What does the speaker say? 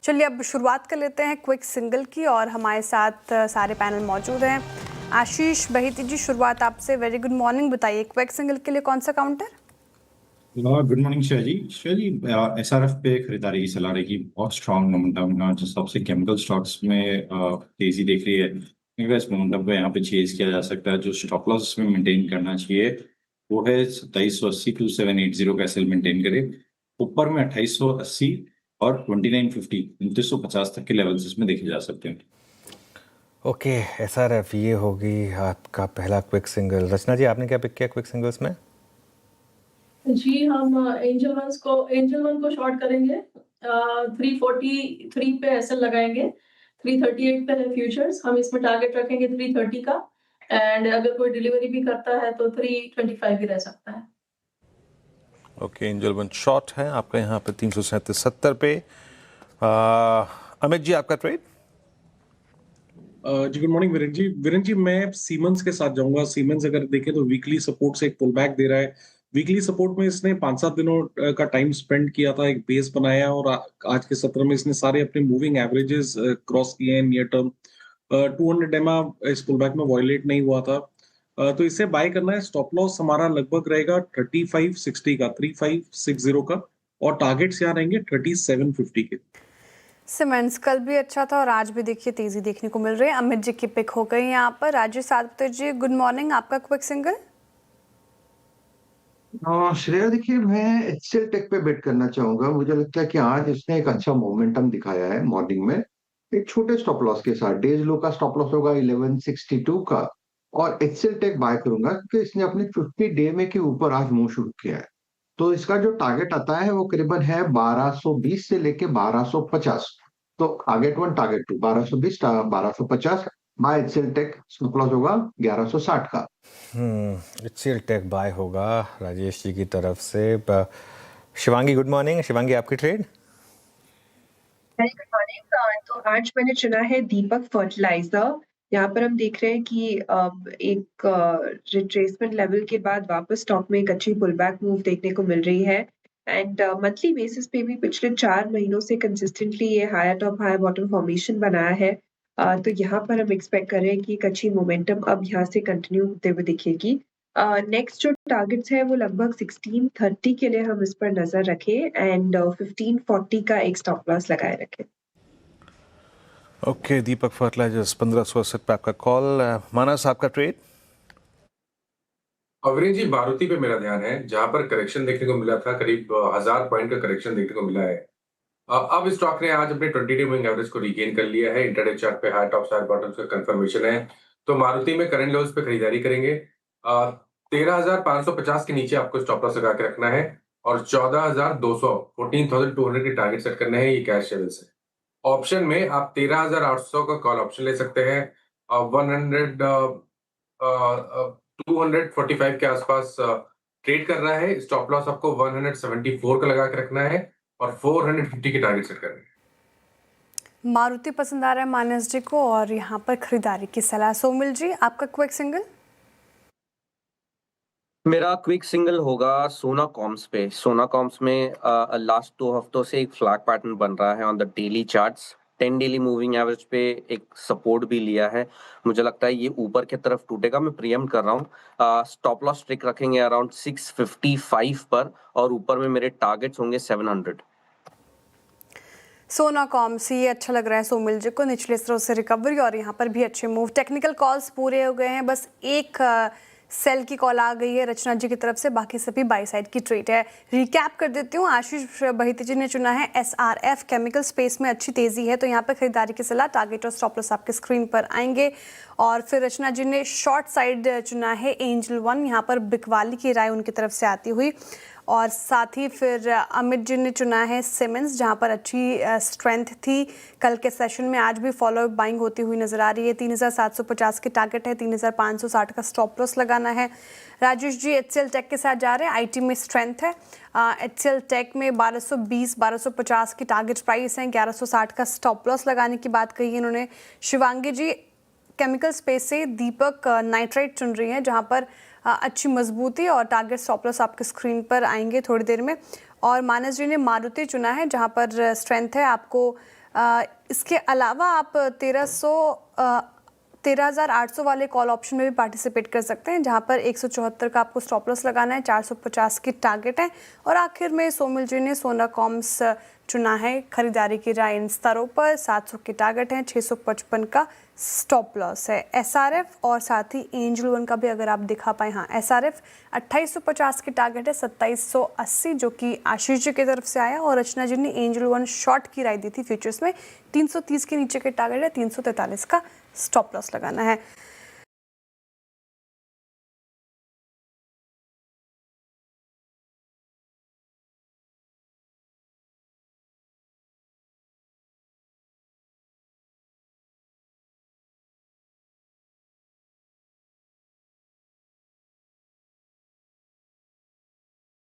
चलिए अब शुरुआत कर लेते हैं क्विक सिंगल की और हमारे साथ सारे पैनल मौजूद हैं। आशीष बहीती जी, शुरुआत आपसे। वेरी गुड मॉर्निंग, बताइए क्विक सिंगल के लिए कौन सा काउंटर? गुड मॉर्निंग श्रेया जी। श्रेया जी, एसआरएफ पे खरीदारी की सलाह रहेगी। बहुत स्ट्रॉन्ग मोमेंटम जिस हिसाब से केमिकल स्टॉक्स में तेजी देख रही है, इस मोमेंटम को यहाँ पे चेज किया जा सकता है। जो स्टॉप लॉस इसमें मेंटेन करना चाहिए वो है 2780 टू 780 का सेल मेंटेन करे। ऊपर में 2880 और 2950 2950 तक के लेवल्स इसमें देखे जा सकते हैं। ओके, एसआरएफ ये होगी आपका पहला क्विक सिंगल। रचना जी, आपने क्या पिक किया क्विक सिंगल्स में? जी, हम एंजल वन को शॉर्ट करेंगे। 343 पे एसएल लगाएंगे। 338 पे है फ्यूचर्स, हम इसमें टारगेट रखेंगे 330 का। एंड अगर कोई डिलीवरी भी करता है तो 325 भी रह सकता है। ओके, एंजल वन शॉर्ट है आपका यहाँ पे 337.70 पे। अमित जी, आपका ट्रेड? जी गुड मॉर्निंग वीरेन जी, मैं सीमेंस के साथ जाऊंगा। सीमेंस अगर देखें तो वीकली सपोर्ट से एक पुल बैक दे रहा है। वीकली सपोर्ट में इसने 5-7 दिनों का टाइम स्पेंड किया था, एक बेस बनाया और आज के सत्र में इसने सारे अपने मूविंग एवरेजेस क्रॉस किए हैं। नियर टर्म 200 एमआ इस पुल बैक में वॉयलेट नहीं हुआ था, तो इसे बाय करना है। स्टॉप लॉस हमारा लगभग रहेगा 3560 का, 3560 का, और टारगेट्स यहाँ रहेंगे 3750 के। सीमेंट्स कल भी अच्छा था और आज भी देखिए तेजी देखने को मिल रही है। अमित जी की पिक हो गई यहाँ पर। राजेश सातपुते जी, गुड मॉर्निंग, आपका क्विक सिंगल? श्रेया, देखिए मैं एचसीएल टेक पे बेट करना चाहूंगा। मुझे लगता है कि आज इसने एक अच्छा मोमेंटम दिखाया है मॉर्निंग में, एक छोटे स्टॉप लॉस के साथ। डेज लो का स्टॉप लॉस होगा 1162 का, और एचसीएल टेक बाय करूंगा क्योंकि इसने अपने 50 डे में के ऊपर आज मूव शुरू किया है। तो इसका जो टारगेट आता है वो करीबन है 1220 से लेके 1250। तो target 1, target 2, 1220 1250। Buy HCL tech, stop loss होगा 1160 का। एचसीएल टेक बाय होगा राजेश जी की तरफ से। Shivangi, good morning. शिवांगी, आपकी ट्रेड? Very good morning. तो आज मैंने चुना है दीपक फर्टिलाइजर। यहाँ पर हम देख रहे हैं कि एक रिट्रेसमेंट लेवल के बाद वापस स्टॉक में एक अच्छी पुल बैक मूव देखने को मिल रही है। एंड मंथली बेसिस पे भी पिछले 4 महीनों से कंसिस्टेंटली ये higher top higher bottom formation बनाया है। तो यहाँ पर हम एक्सपेक्ट कर रहे हैं कि एक अच्छी मोमेंटम अब यहाँ से कंटिन्यू होते हुए दिखेगी। नेक्स्ट जो टारगेट्स है वो लगभग 1630 के लिए हम इस पर नजर रखें, एंड 1540 का एक स्टॉप लॉस लगाए रखें। ओके, दीपक फर्टिलाइजर्स 1580 पे आपका कॉल। मानस, आपका ट्रेड? अवरी जी, मारुति पे मेरा ध्यान है, जहां पर करेक्शन देखने को मिला था, करीब 1000 पॉइंट का करेक्शन देखने को मिला है। अब स्टॉक ने आज अपने 20 डे मूविंग एवरेज को रिगेन कर लिया है। इंटरडे चार्ट पे हाई टॉप हाई बॉटम्स का कंफर्मेशन है, तो मारुति में करंट लेवल्स पे खरीदारी करेंगे। 13,550 के नीचे आपको स्टॉप लॉस लगा के रखना है और 14,200 14,200 के टारगेट सेट करने हैं। ये कैश लेवल्स है। ऑप्शन में आप 13,800 का कॉल ऑप्शन ले सकते हैं। 245 के आसपास ट्रेड कर रहा है। स्टॉप लॉस आपको 174 का लगा के रखना है और 450 के टारगेट सेट करना है। मारुति पसंद आ रहा है मानस जी को और यहाँ पर खरीदारी की सलाह। सोमिल जी, आपका क्विक सिंगल? मेरा क्विक सिंगल होगा सोना कॉम्स पे। सोना कॉम्स में लास्ट 2 हफ्तों से एक फ्लैग पैटर्न बन रहा है on the daily charts. 10 daily moving average पे एक सपोर्ट भी लिया है। मुझे लगता है ये ऊपर की तरफ टूटेगा। मैं प्रीएम्प्ट कर रहा हूँ। स्टॉप लॉस ट्रिक रखेंगे अराउंड 655 पर, और ऊपर में मेरे टारगेट्स होंगे 700। सोना कॉम्स, ये अच्छा लग रहा है सोमिल जी को। निचले स्तरों से रिकवरी और यहाँ पर भी अच्छे मूव। टेक्निकल कॉल्स पूरे हो गए हैं, बस एक सेल की कॉल आ गई है रचना जी की तरफ से, बाकी सभी बाई साइड की ट्रेड है। रिकैप कर देती हूँ। आशीष बहीती जी ने चुना है एसआरएफ। केमिकल स्पेस में अच्छी तेजी है, तो यहाँ पर खरीदारी की सलाह। टारगेट और स्टॉप लॉस आपके स्क्रीन पर आएंगे। और फिर रचना जी ने शॉर्ट साइड चुना है एंजल वन। यहाँ पर बिकवाली की राय उनकी तरफ से आती हुई। और साथ ही फिर अमित जी ने चुना है सीमेंस, जहां पर अच्छी स्ट्रेंथ थी कल के सेशन में। आज भी फॉलो बाइंग होती हुई नजर आ रही है। 3750 के टारगेट है, 3560 का स्टॉप लॉस लगाना है। राजेश जी एचसीएल टेक के साथ जा रहे हैं। आईटी में स्ट्रेंथ है। एचसीएल टेक में 1220 1250 की टारगेट प्राइस है, 1160 का स्टॉप लॉस लगाने की बात कही है इन्होंने। शिवांगी जी केमिकल स्पेस से दीपक नाइट्राइट चुन रही हैं, जहां पर अच्छी मजबूती और टारगेट स्टॉप लॉस आपके स्क्रीन पर आएंगे थोड़ी देर में। और मानस जी ने मारुति चुना है, जहां पर स्ट्रेंथ है। आपको इसके अलावा आप 13,800 वाले कॉल ऑप्शन में भी पार्टिसिपेट कर सकते हैं, जहां पर 174 का आपको स्टॉप लॉस लगाना है, 450 की टारगेट है। और आखिर में सोमिल जी ने सोना कॉम्स चुना है खरीदारी की राय इन स्तरों पर, 700 की टारगेट है, 655 का स्टॉप लॉस है। एसआरएफ और साथ ही एंजल वन का भी अगर आप दिखा पाए, हाँ एसआरएफ 2850 की टारगेट है, 2780 जो कि आशीष जी की तरफ से आया, और रचना जी ने एंजल वन शॉर्ट की राय दी थी फ्यूचर्स में, 330 के नीचे के टारगेट है, 343 का स्टॉप लॉस लगाना है।